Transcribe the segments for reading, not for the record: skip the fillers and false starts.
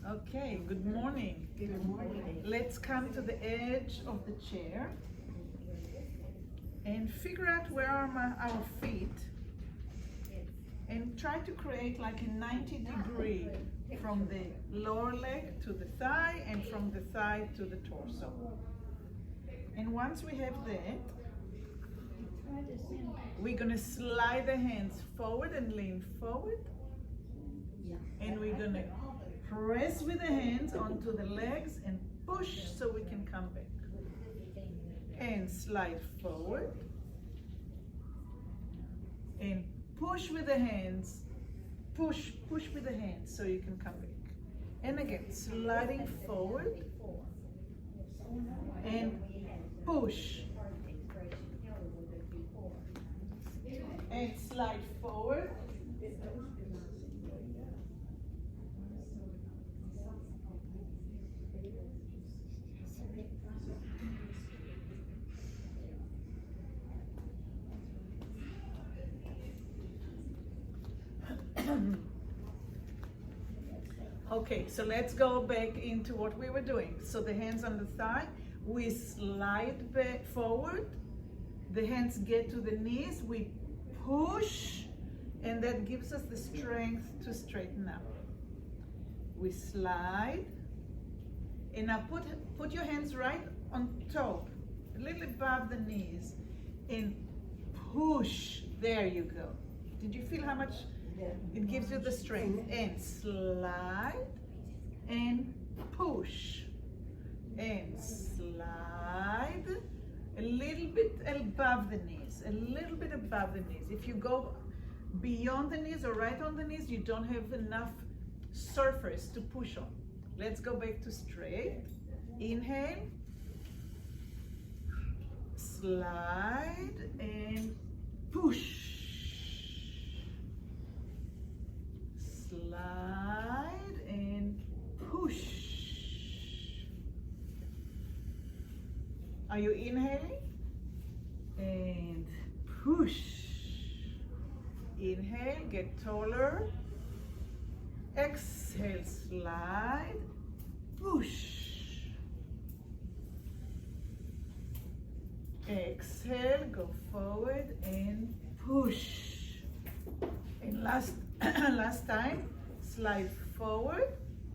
Okay, good morning. Good morning. Let's come to the edge of the chair and figure out where are our feet and try to create like a 90-degree from the lower leg to the thigh and from the thigh to the torso. And once we have that, we're going to slide the hands forward and lean forward. And we're going to press with the hands onto the legs and push so we can come back. And slide forward. And push with the hands. Push with the hands so you can come back. And again, sliding forward. And push. And slide forward. Okay, so let's go back into what we were doing. So the hands on the thigh, we slide back forward. The hands get to the knees, we push, and that gives us the strength to straighten up. We slide, and now put your hands right on top, a little above the knees, and push. There you go. Did you feel how much it gives you the strength? And slide, and push, and slide, a little bit above the knees, a little bit above the knees. If you go beyond the knees or right on the knees, you don't have enough surface to push on. Let's go back to straight. Inhale, slide, and push. Slide and push. Are you inhaling? And push. Inhale, get taller. Exhale, slide, push. Exhale, go forward and push. And last time, slide forward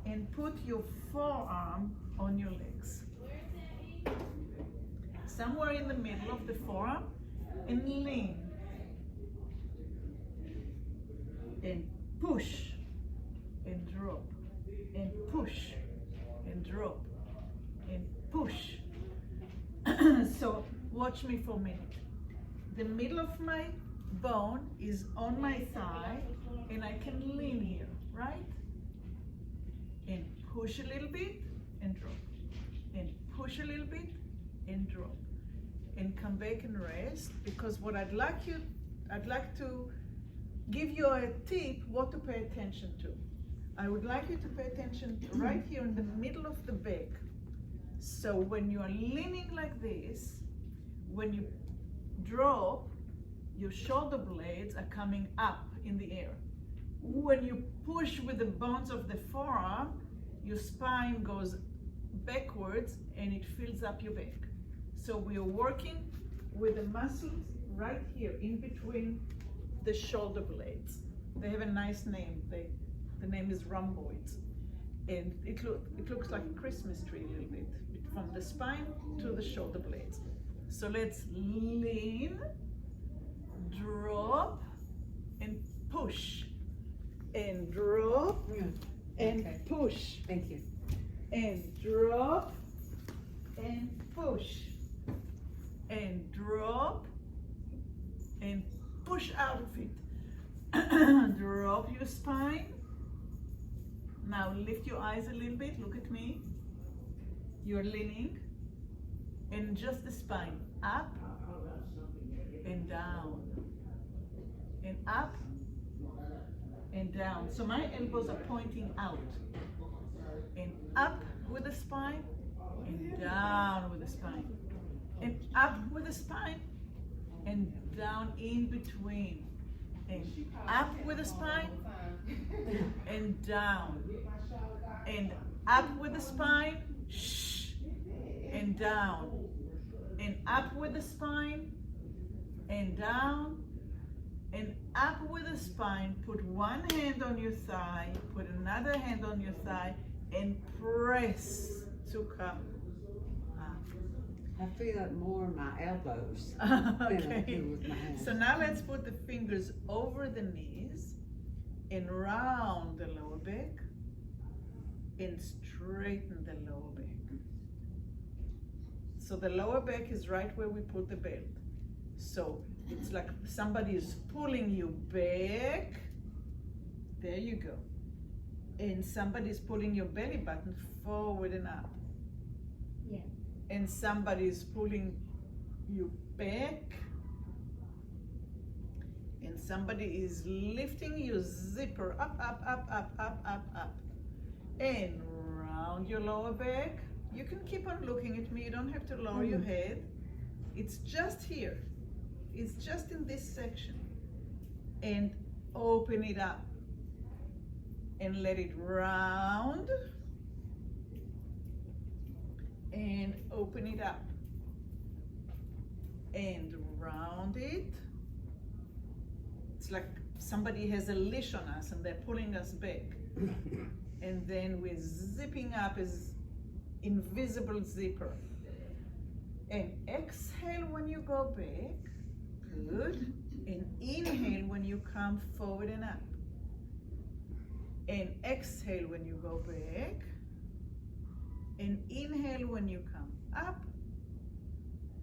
and put your forearm on your legs. Somewhere in the middle of the forearm, and lean. And push and drop. And push and drop. And push. So watch me for a minute. The middle of my bone is on my thigh, and I can lean here, right? And push a little bit and drop. And push a little bit and drop. And come back and rest, because what I'd like to give you a tip what to pay attention to. I would like you to pay attention to right here in the middle of the back. So when you are leaning like this, when you drop, your shoulder blades are coming up in the air. When you push with the bones of the forearm, your spine goes backwards and it fills up your back. So we are working with the muscles right here in between the shoulder blades. They have a nice name. The name is rhomboids. And it looks like a Christmas tree a little bit, from the spine to the shoulder blades. So let's lean, drop, and push. And drop, and push. Thank you. And drop, and push. And drop, and push out of it. Drop your spine. Now lift your eyes a little bit, look at me. You're leaning, and just the spine, up, and down, and up, and down. So my elbows are pointing out, and up with the spine, and down with the spine, and up with the spine, and down in between, and up with the spine, and down, and up with the spine, shh, and down, and up with the spine, and down, and up with the spine. Put one hand on your thigh, put another hand on your thigh, and press to come up. I feel it more in my elbows than I Okay. do with my hands. So now let's put the fingers over the knees and round the lower back and straighten the lower back. So the lower back is right where we put the belt. So it's like somebody is pulling you back. There you go. And somebody is pulling your belly button forward and up. Yeah. And somebody is pulling you back. And somebody is lifting your zipper up, up, up, up, up, up, up. And round your lower back. You can keep on looking at me. You don't have to lower your head. It's just here. It's just in this section. And open it up. And let it round. And open it up. And round it. It's like somebody has a leash on us and they're pulling us back. And then we're zipping up as invisible zipper. And exhale when you go back. Good. And inhale when you come forward and up. And exhale when you go back. And inhale when you come up.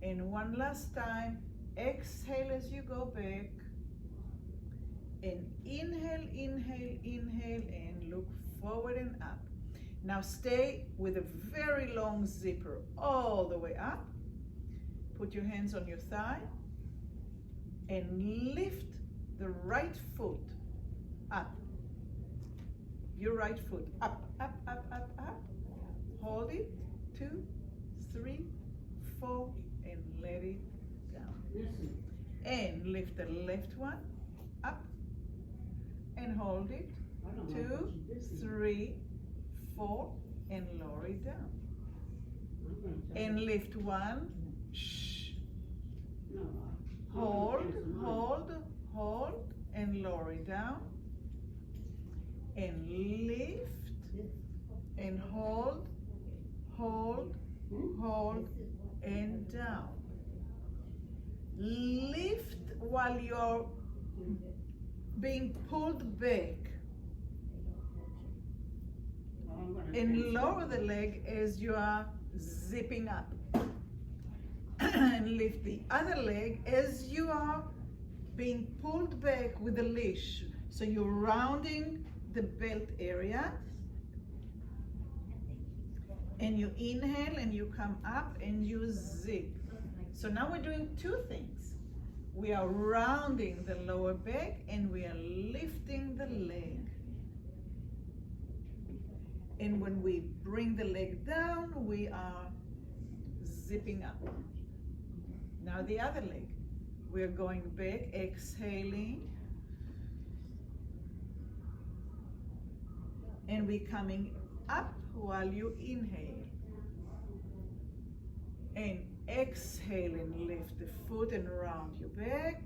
And one last time, exhale as you go back. And inhale, inhale, inhale, and look forward and up. Now stay with a very long zipper all the way up. Put your hands on your thigh and lift the right foot up. Your right foot up, up, up, up, up. Hold it, 2, 3, 4, and let it down. And lift the left one up and hold it, 2, 3, 4, and lower it down. And lift one, shh. Hold, hold, hold, and lower it down. And lift, and hold, hold, hold, and down. Lift while you're being pulled back. And lower the leg as you are zipping up. And lift the other leg as you are being pulled back with the leash. So you're rounding the belt area. And you inhale and you come up and you zip. So now we're doing two things. We are rounding the lower back and we are lifting the leg. And when we bring the leg down, we are zipping up. Now the other leg. We're going back, exhaling. And we're coming up while you inhale. And exhale and lift the foot and round your back.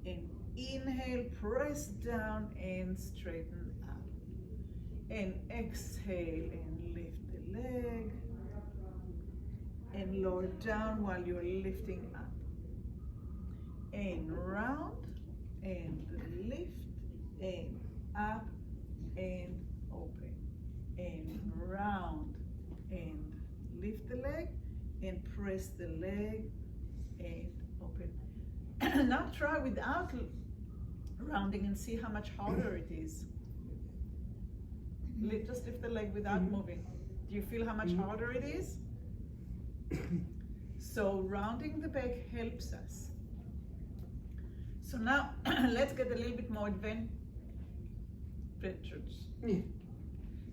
And inhale, press down and straighten up. And exhale and lift the leg. And lower down while you're lifting up. And round and lift and up and open. And round and lift the leg and press the leg and open. Now try without rounding and see how much harder it is. Just lift the leg without moving. Do you feel how much harder it is? So rounding the back helps us. So now let's get a little bit more adventurous.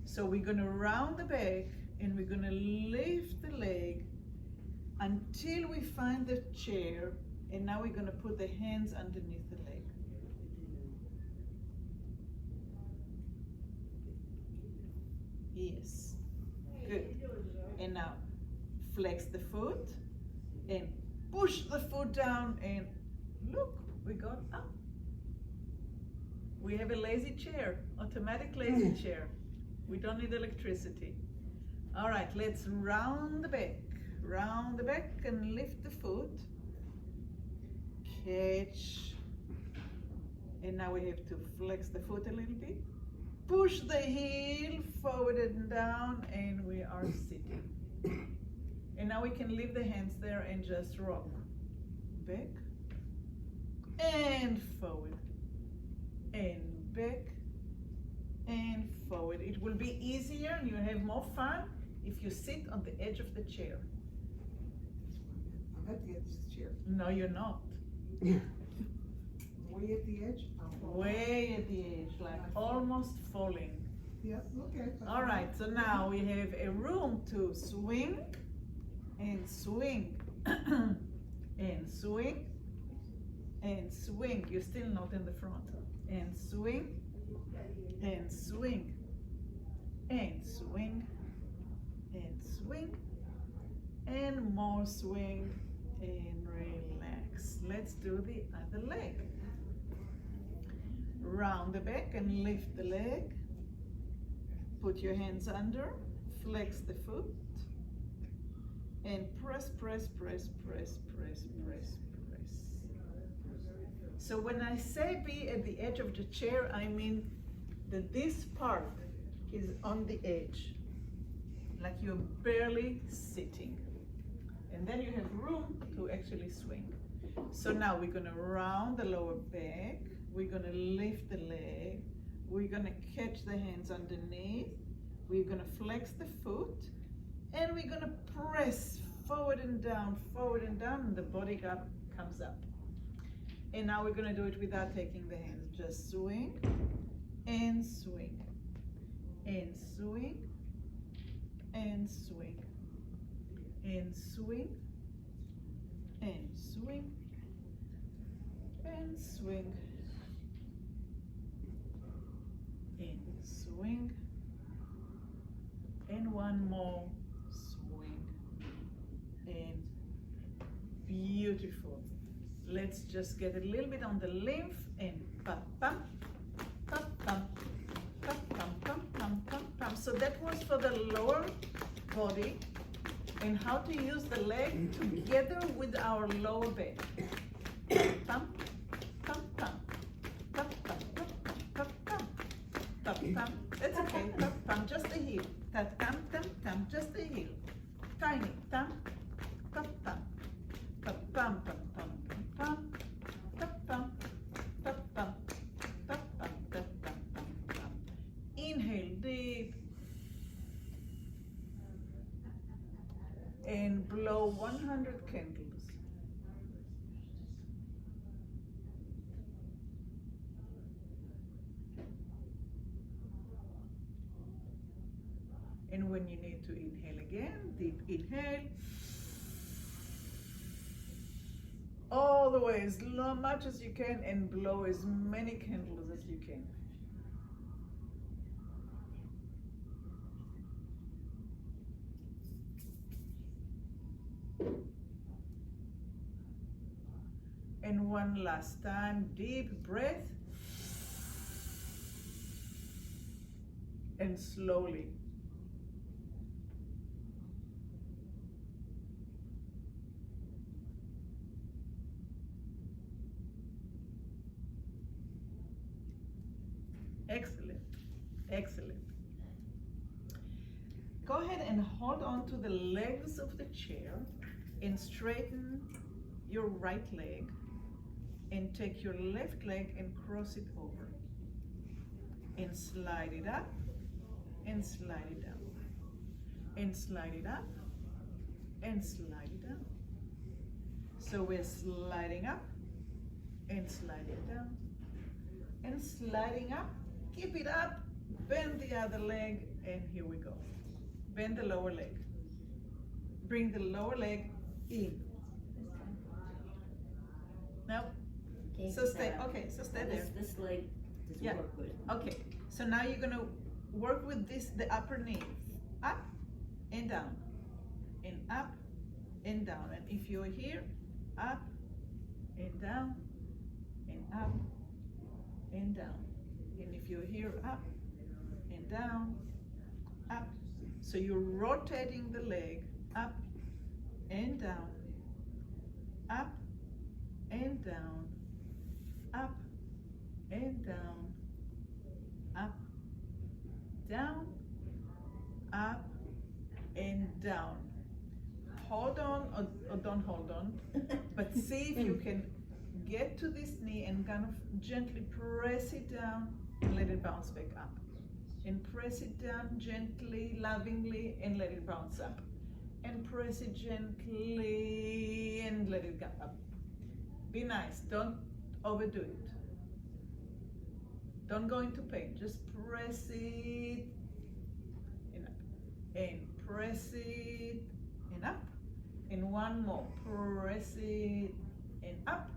So we're going to round the back and we're going to lift the leg until we find the chair, and now we're going to put the hands underneath the leg. Yes. Good. And now flex the foot and push the foot down and look, we got up. We have a lazy chair, automatic lazy chair. We don't need electricity. All right, let's round the back and lift the foot. Catch. And now we have to flex the foot a little bit. Push the heel forward and down, and we are sitting. And now we can leave the hands there and just rock. Back and forward and back and forward. It will be easier and you'll have more fun if you sit on the edge of the chair. I'm at the edge of the chair. No, you're not. Way at the edge? Way at the edge, like almost falling. Yeah, okay. All right, so now we have a room to swing and swing and swing and swing. You're still not in the front. And swing and swing and swing and swing and more swing and relax. Let's do the other leg. Round the back and lift the leg. Put your hands under, flex the foot, and press, press, press, press, press, press, press. So when I say be at the edge of the chair, I mean that this part is on the edge, like you're barely sitting. And then you have room to actually swing. So now we're gonna round the lower back, we're gonna lift the leg, we're gonna catch the hands underneath, we're gonna flex the foot, and we're gonna press forward and down, and the body comes up. And now we're gonna do it without taking the hands. Just swing, and swing, and swing, and swing, and swing, and swing, and swing, and swing, and one more swing, and beautiful. Let's just get a little bit on the lymph and pam pam pam pam pam pam pam pam pam pam. So that was for the lower body and how to use the leg together with our lower back. Pam pam pam pam pam pam pam pam pam. That's okay. Pam pam, just a heel. Tam tam tam, just a heel. Tiny tam pam pam pam pam pam. Inhale deep and blow 100 candles. And when you need to inhale again, deep inhale. All the way, as much as you can, and blow as many candles as you can. And one last time, deep breath. And slowly. Excellent, excellent. Go ahead and hold on to the legs of the chair and straighten your right leg and take your left leg and cross it over and slide it up and slide it down and slide it up and slide it down. So we're sliding up and sliding down and sliding up. Keep it up, bend the other leg, and here we go. Bend the lower leg. Bring the lower leg in. No? So stay, okay, so stay there. This leg doesn't work good. Okay, so now you're gonna work with this, the upper knee, up and down, and up and down. And if you're here, up and down, and up and down. And if you're here, up and down, up. So you're rotating the leg up and down, up and down, up and down, up, down, up and down. Hold on, or don't hold on, but see if you can get to this knee and kind of gently press it down and let it bounce back up. And press it down gently, lovingly, and let it bounce up. And press it gently and let it go up. Be nice, don't overdo it. Don't go into pain, just press it and up. And press it and up. And one more, press it and up.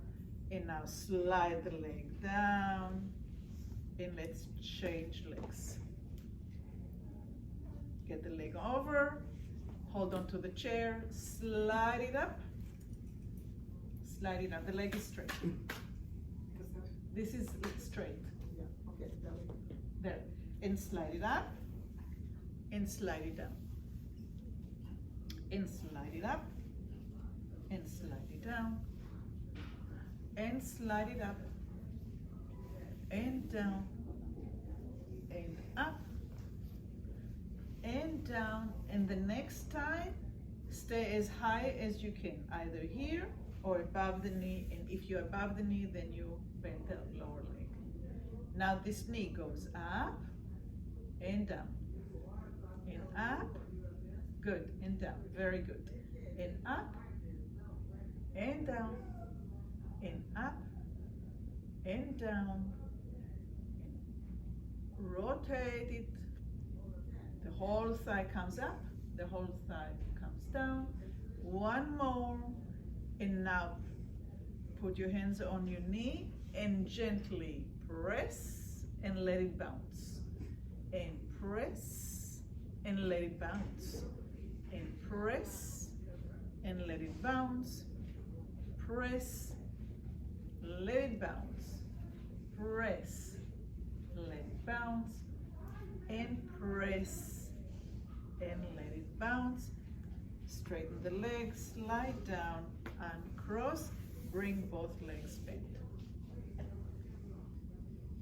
And now slide the leg down. And let's change legs. Get the leg over, hold on to the chair, slide it up, slide it up. The leg is straight. This is straight. Yeah, okay. There. And slide it up, and slide it down. And slide it up, and slide it down, and slide it up, and down, and up, and down. And the next time, stay as high as you can, either here or above the knee. And if you're above the knee, then you bend the lower leg. Now this knee goes up and down, and up, good, and down, very good, and up, and down, and up, and down, and rotate it. The whole thigh comes up, the whole thigh comes down. One more, and now put your hands on your knee and gently press and let it bounce. And press and let it bounce. And press and let it bounce. Press, let it bounce. Press, let it bounce. And press and let it bounce. Straighten the legs, slide down, uncross, bring both legs bent.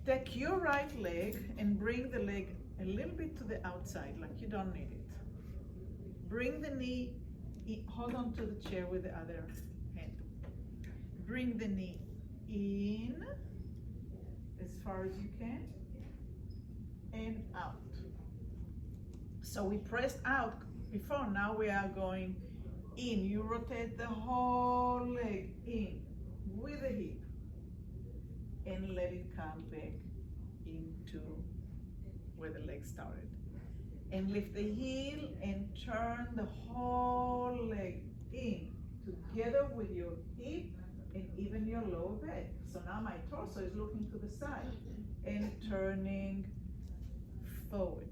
Take your right leg and bring the leg a little bit to the outside, like you don't need it. Bring the knee, hold on to the chair with the other hand. Bring the knee in as far as you can and out. So we pressed out before, now we are going in. You rotate the whole leg in with the hip and let it come back into where the leg started. And lift the heel and turn the whole leg in together with your hip and even your lower back. So now my torso is looking to the side and turning forward.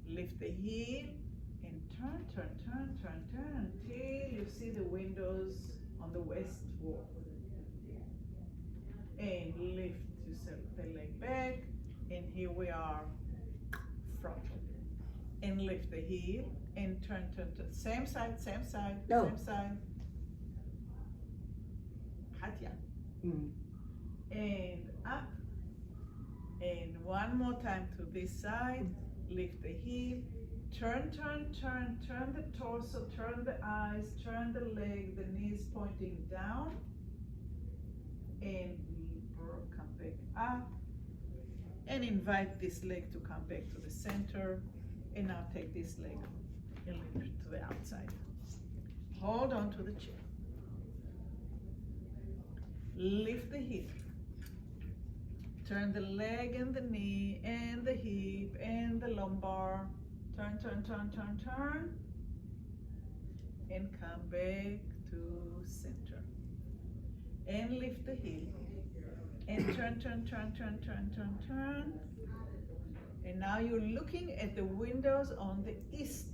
Lift the heel and turn, turn, turn, turn, turn until you see the windows on the west wall. And lift yourself the leg back, and here we are frontal. And lift the heel and turn, turn, turn. Same side, same side, No. same side. Katya. And up. And one more time to this side. Lift the heel. Turn, turn, turn, turn the torso, turn the eyes, turn the leg, the knees pointing down. And come back up. And invite this leg to come back to the center. And now take this leg a little bit to the outside. Hold on to the chair. Lift the hip. Turn the leg and the knee and the hip and the lumbar. Turn, turn, turn, turn, turn. And come back to center. And lift the heel. And turn, turn, turn, turn, turn, turn, turn. And now you're looking at the windows on the east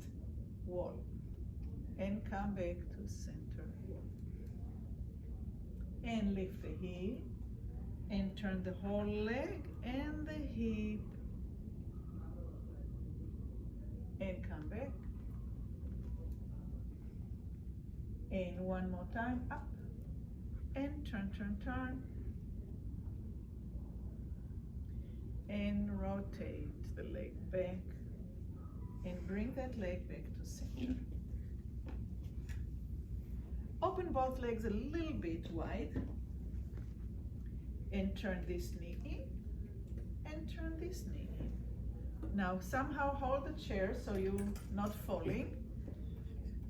wall. And come back to center. And lift the heel. And turn the whole leg and the hip. And come back. And one more time, up. And turn, turn, turn. And rotate the leg back. And bring that leg back to center. Open both legs a little bit wide. And turn this knee in. And turn this knee in. Now somehow hold the chair so you're not falling.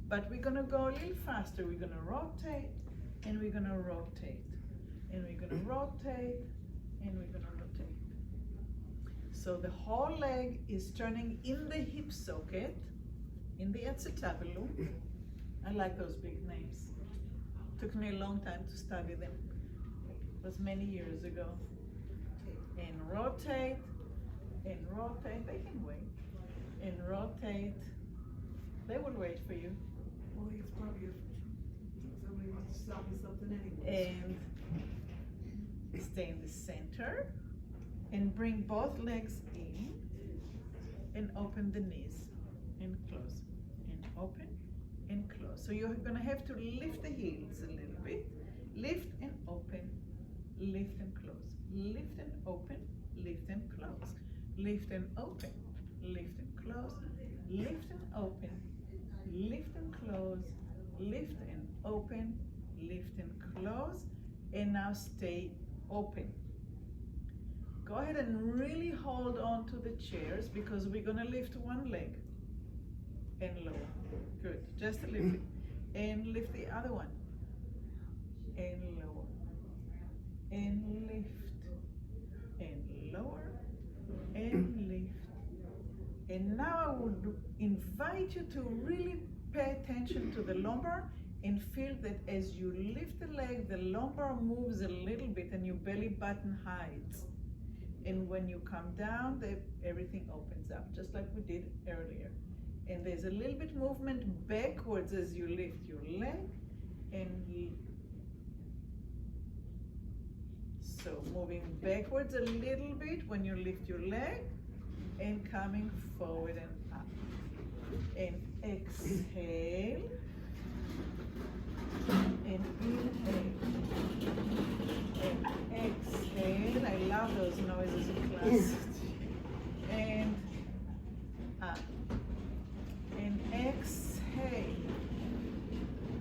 But we're gonna go a little faster. We're gonna rotate, and we're gonna rotate, and we're gonna rotate, and we're gonna rotate. So the whole leg is turning in the hip socket, in the acetabulum. I like those big names. Took me a long time to study them. It was many years ago. And rotate, and rotate. They can wait. And rotate. They will wait for you. Well, it's probably somebody wants to stop me something anyway. And stay in the center. And bring both legs in. And open the knees. And close. And open. And close. So you're gonna have to lift the heels a little bit. Lift and open. Lift and close. Lift and open. Lift and close. Lift and open. Lift and close. Lift and open. Lift and close. Lift and open. Lift and close. And now stay open. Go ahead and really hold on to the chairs because we're gonna lift one leg and lower. Good, just a little bit. And lift the other one. And lower. And lift. And lower. And lift. And now I would invite you to really pay attention to the lumbar and feel that as you lift the leg, the lumbar moves a little bit and your belly button hides. And when you come down, everything opens up, just like we did earlier. And there's a little bit movement backwards as you lift your leg. And so moving backwards a little bit when you lift your leg. And coming forward and up. And exhale. And inhale. And exhale. I love those noises in class. And up. And exhale.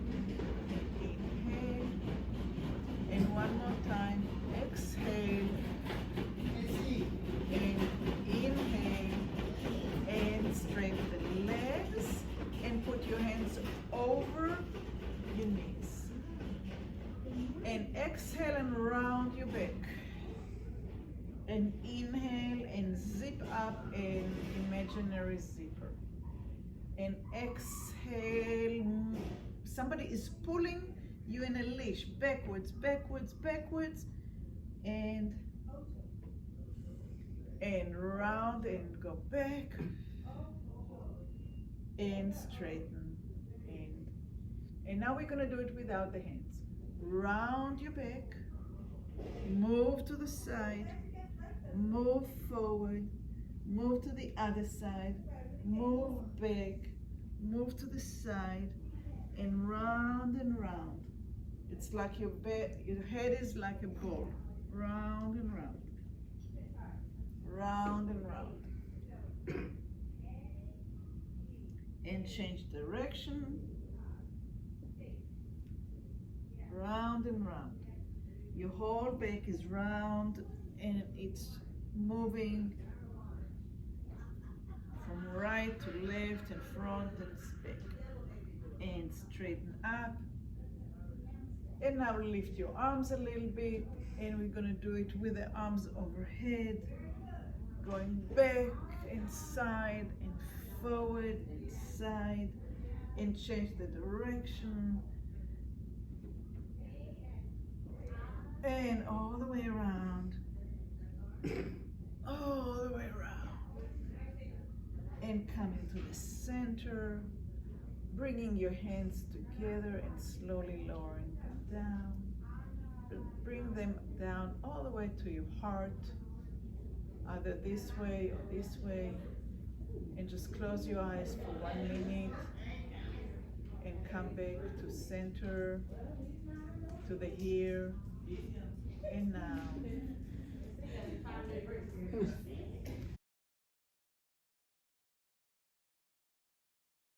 And inhale. And one more time. Exhale. And inhale. And straighten the legs. And put your hands over your knees. And exhale and round your back. And inhale and zip up an imaginary zipper. And exhale. Somebody is pulling you in a leash. Backwards, backwards, backwards. And round and go back. And straighten. And now we're going to do it without the hands. Round your back. Move to the side. Move forward. Move to the other side. Move back. Move to the side. And round and round. It's like your head is like a ball. Round and round. Round and round. And change direction. Round and round. Your whole back is round and it's moving from right to left and front and back. And straighten up. And now lift your arms a little bit, and we're gonna do it with the arms overhead, going back and side and forward and side, and change the direction. And all the way around. All the way around. And coming to the center. Bringing your hands together and slowly lowering them down. Bring them down all the way to your heart, either this way or this way. And just close your eyes for 1 minute and come back to center, to the here and now.